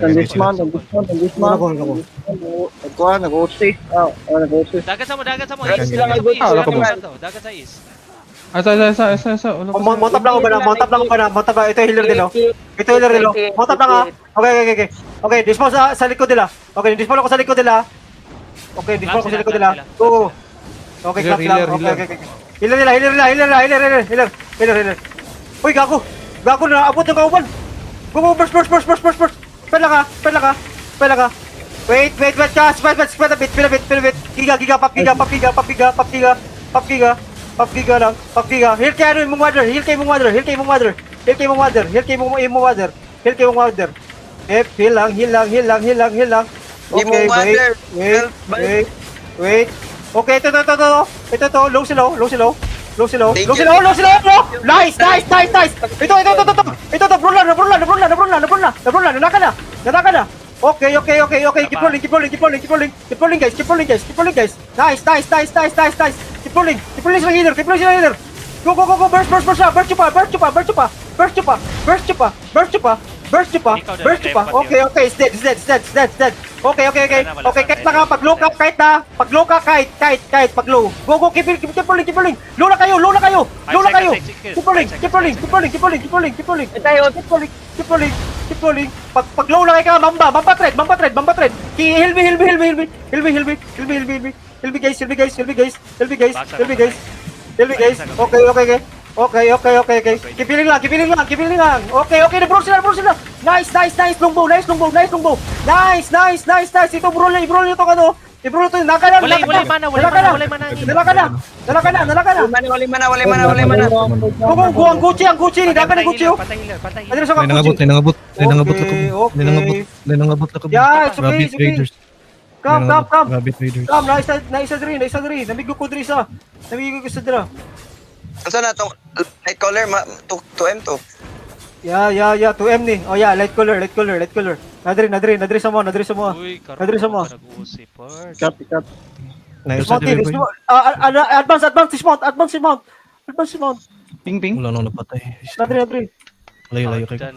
Dismount. Nag-OC. Nag-OC. Dagat sa mo. Dagat Is. sila, Dagat may sa good. is. Dagat sa is. Isa. Mount up lang ako ba na? Mount up lang. Ito healer nilo. Mount up lang ha. Okay. Okay, dispose sa likod nila. Okay, dispose ako sa likod nila. Go. Okay, clap lang. Okay. Healer nila. Uy, gago na abot ng kauban. Go, burst. Pela ka. Wait, cast. Wait a bit. Giga, pop giga lang. Heal kayo mong mother. Heal kay mong mother. Heal lang. Okay, wait. Okay, ito. Low slow. Nice. Ito, Brula. Nalaka na. Okay. Keep rolling, guys. Nice. Keep rolling sa healer. Go. Burst pa. Okay, it's dead. Okay. Kahit na ka, pag-low ka, kahit. Pag-low. Go, keep rolling. Low na kayo. Keep rolling. Keep rolling. Pag-low na kayo, mamba trade. Heal me, guys. Okay. Keep healing lang. Okay. Na-brawl sila. Nice. Longbow. Nice. Ito, brawl nyo to kano. I-brawl to. Nalaka na. Walay mana. Wala mana. Go, ang Gucci ni. Naka na Gucci. Patay healer. Ano sa Gucci? Nangabot Okay. na Yeah, it's okay. Raiders. Come. Rabbit Raiders. Come, naisa diri. Namigyo ko diri sa. Dira. Saan na itong light color? 2M to. Yeah, 2M ni. Oh yeah, light color. Nadiri sa mo. Uy, Nadiri sa mo. Nag-OC first. Cut. Advance, dismount. Ping. Wala nang napatay. Nadiri. Layo kay. Dyan